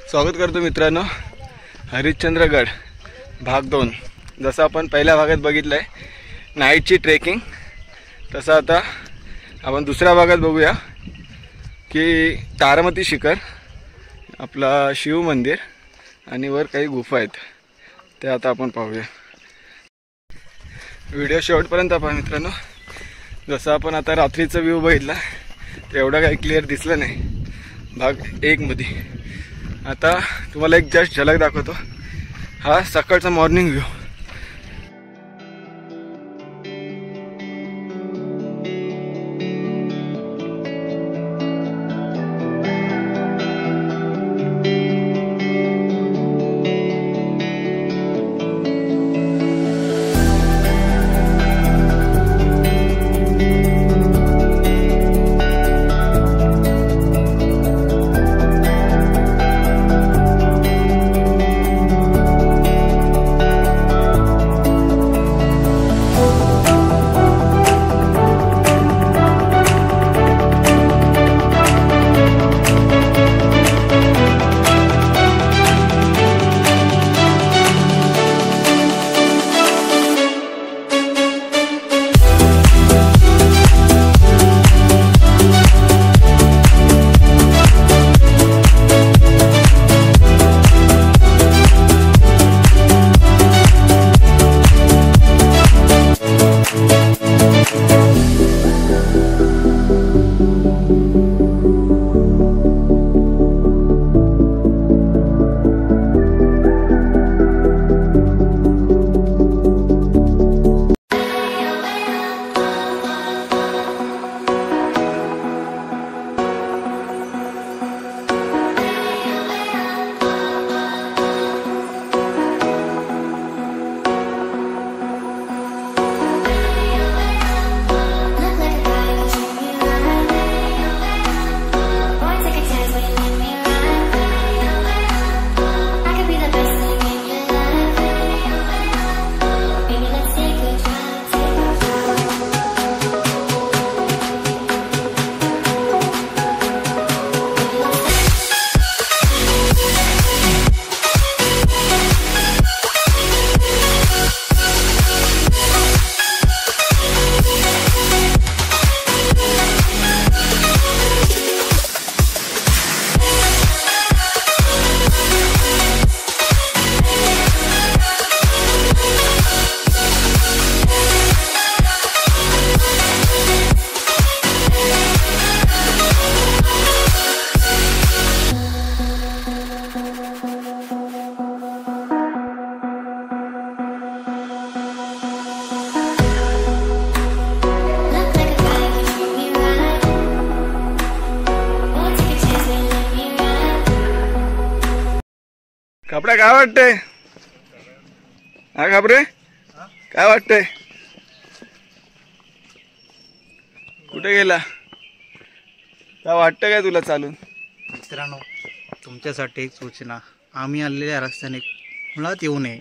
स्वागत करतो मित्रांनो। हरिश्चंद्रगड भाग 2। जसं आपण पहिल्या भागात बघितलं आहे नाईटची ट्रेकिंग, तसं आता आपण दुसऱ्या भागात बघूया की तारामती शिखर, आपला शिव मंदिर आणि वर काही गुफा आहेत, ते आता आपण पाहूया। व्हिडिओ शेवटपर्यंत पहा मित्रांनो। जसं आपण आता रात्रीचा व्ह्यू बघितला तर एवढा काही क्लिअर दिसलं नाही भाग 1 मध्ये। आता तुम्हाला एक जस्ट झलक दाखवतो। हा सकाळचा मॉर्निंग व्ह्यू। कपडा काय वाटतंय? हा घाबरे काय वाटतंय? कुठे गेला? काय वाटतं काय तुला चालून? मित्रांनो, तुमच्यासाठी एक सूचना, आम्ही आलेल्या रस्त्याने मुळात येऊ नये।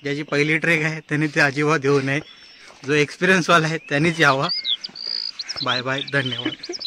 ज्याची पहिली ट्रेक आहे त्याने ते अजिबात येऊ नये। जो एक्सपिरियन्सवाला आहे त्यानेच यावा। बाय बाय, धन्यवाद।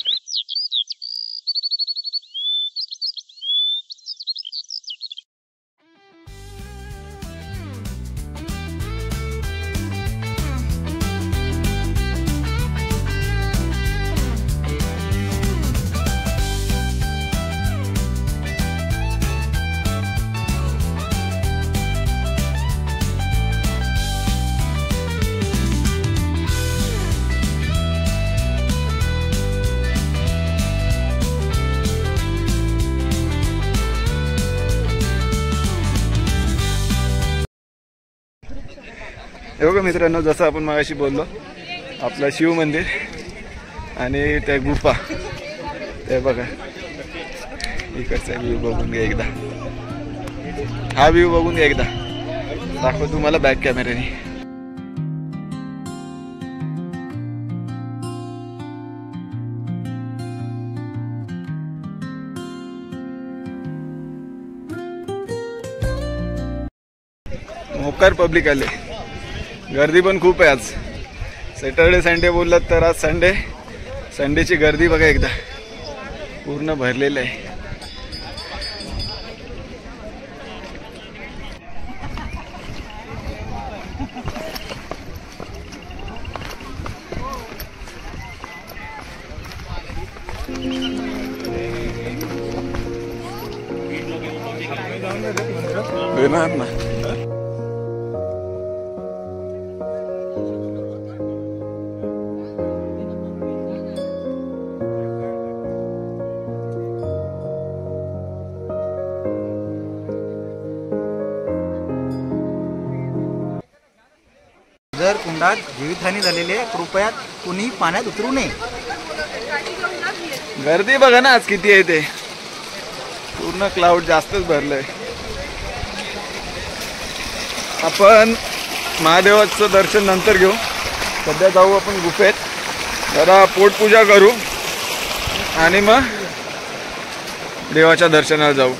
हे बघा मित्रांनो, जसं आपण मगाशी बोललो आपलं शिव मंदिर आणि त्या गुफा, ते बघा इकडचा व्ह्यू बघून घ्या एकदा। हा व्ह्यू बघून घ्या एकदा, दाखव तुम्हाला बॅक कॅमेऱ्याने। मोकार पब्लिक आले, गर्दी पण खूप आहे आज। सॅटर्डे संडे बोललात तर आज संडेची गर्दी बघा एकदा, पूर्ण भरलेलं आहे। येणार ना. जर कुंडात जीवितहानी झालेली आहे, कृपया कुणी पाण्यात उतरू नये. गर्दी बघा ना आज किती आहे ते. पूर्ण क्लाउड जास्तच भरलंय. आपण महादेवाचं दर्शन नंतर घेऊ. सध्या जाऊ आपण गुफेत, जरा पोटपूजा करू आणि मग देवाच्या दर्शनाला जाऊ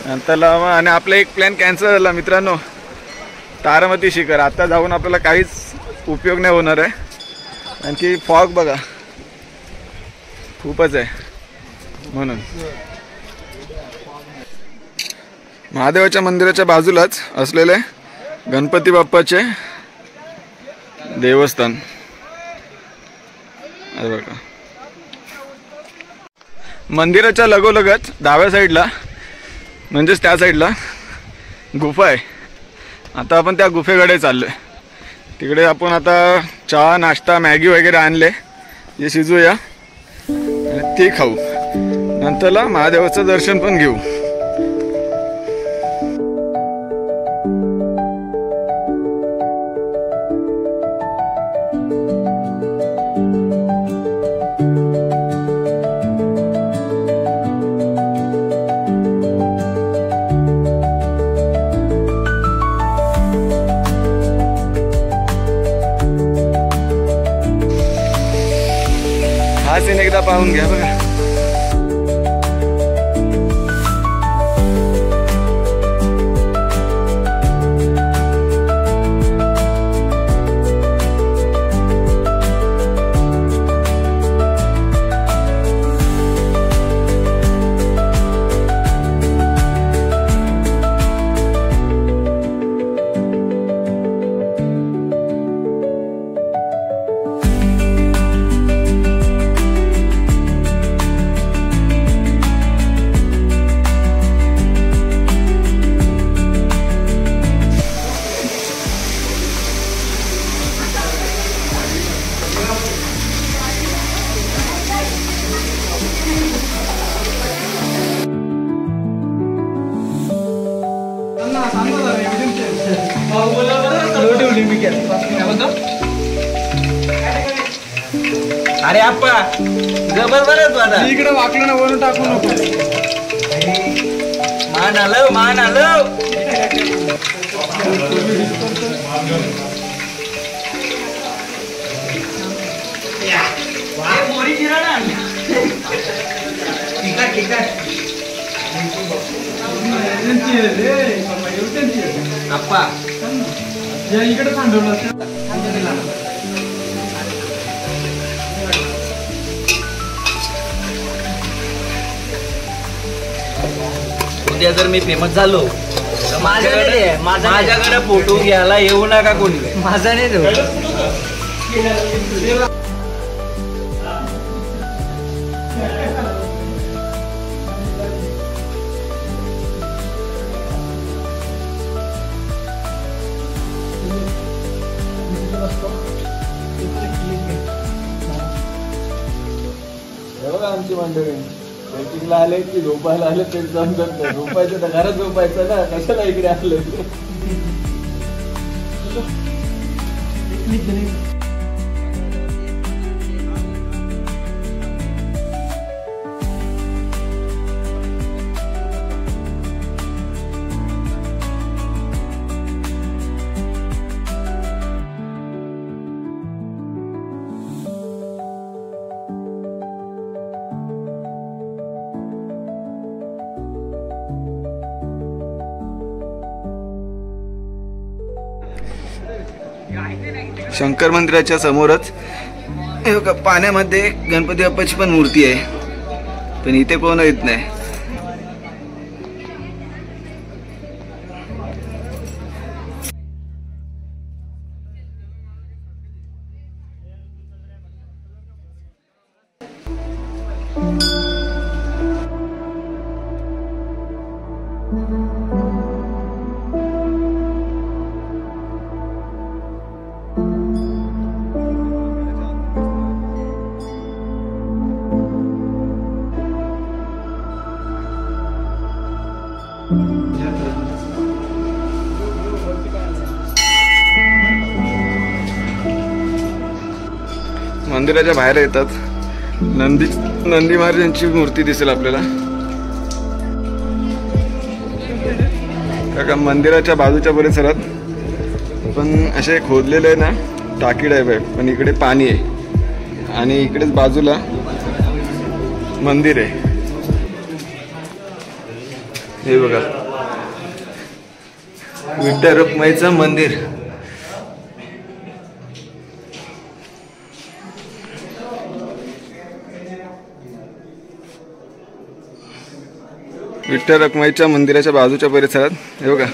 नंतरला. आणि आपला एक प्लॅन कॅन्सल झाला मित्रांनो, तारामती शिखर. आता जाऊन आपल्याला काहीच उपयोग नाही होणार आहे, आणखी फॉग बघा खूपच आहे. म्हणून महादेवाच्या मंदिराच्या बाजूलाच असलेले गणपती बाप्पाचे देवस्थान आहे बघा. मंदिराच्या लगोलगच डाव्या साईडला म्हणजेच त्या साईडला गुफा आहे. आता आपण त्या गुफेकडे चाललोय. तिकडे आपण आता चहा नाश्ता मॅगी वगैरे आणले, जे शिजूया आणि ते खाऊ. नंतरला महादेवाचं दर्शन पण घेऊ. हा सीन एकदा पाहून घ्या बघा. अरे आप्पा जबरदस्त वाटा इकडे वाकलं ना, वरून टाकू नको. मान आलं. आप्पा इकडे थांबवलं. उद्या जर मी फेमस झालो तर माझ्याकडे फोटो घ्यायला येऊ नका कोणी. माझा नाही देऊ. बघा आमची मंडळी ट्रेकिंगला आले की झोपायला आले ते समजत नाही. झोपायचं तर घरात झोपायचं ना, कशाला इकडे आले. शंकर मंदिराच्या समोरच हे बघा, पाण्यामध्ये गणपती बाप्पाची पण मूर्ती आहे, पण इथे कोण येत नाही. मंदिराच्या बाहेर येतात नंदी महाराजांची मूर्ती दिसेल आपल्याला. काका मंदिराच्या बाजूच्या परिसरात पण असे खोदलेले आहे ना, टाकी टाईप आहे, पण इकडे पाणी आहे आणि इकडेच बाजूला मंदिर आहे. हे बघा, विठ्ठल रुक्माईचं मंदिर. विठ्ठल रुक्माईच्या मंदिराच्या बाजूच्या परिसरात हे बघा,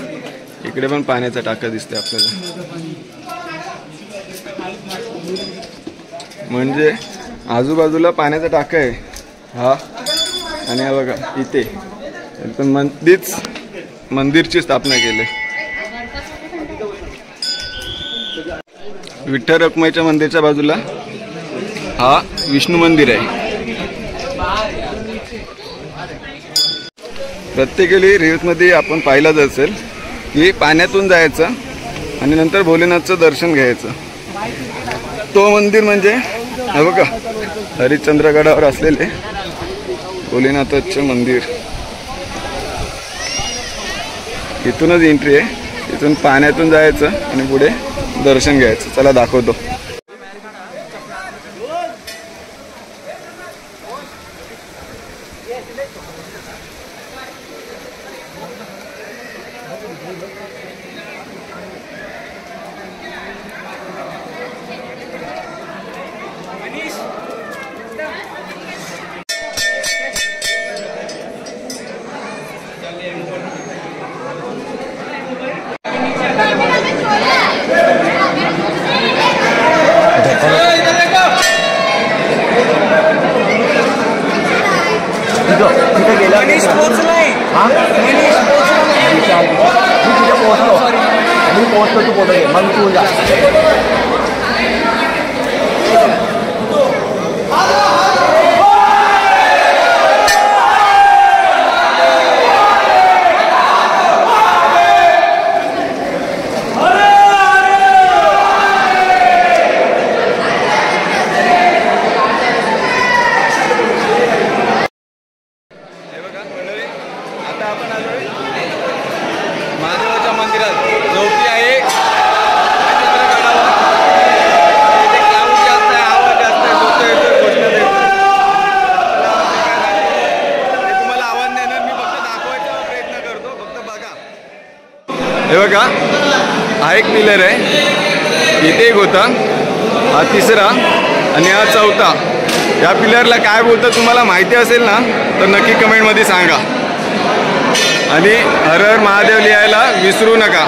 इकडे पण पाण्याचा टाका दिसतोय आपल्याला. म्हणजे आजूबाजूला पाण्याचा टाका आहे हा. आणि हा बघा इथे पण मंदिरची स्थापना केली. विठ्ठल रुक्माईच्या मंदिराच्या बाजूला हा विष्णू मंदिर आहे. प्रत्येकाली रील्समध्ये आपण पाहिलाच असेल की पाण्यातून जायचं आणि नंतर भोलेनाथचं दर्शन घ्यायचं. तो मंदिर म्हणजे हे बघा, हरिश्चंद्रगडावर असलेले भोलेनाथाचे मंदिर. इथूनच एंट्री आहे, इथून पाण्यातून जायचं आणि पुढे दर्शन घ्यायचं. चला दाखवतो. महादेवाच्या मंदिरात झोपडी आहे. आवाज जास्त आहे, तुम्हाला आवाज नाही ना, मी फक्त दाखवायचा प्रयत्न करतो, फक्त बघा. हे बघा, हा एक पिलर आहे, इथे एक होता, हा तिसरा आणि हा चौथा. या पिलरला काय बोलतं तुम्हाला माहिती असेल ना तर नक्की कमेंटमध्ये सांगा. आणि हर हर महादेव लिहायला विसरू नका.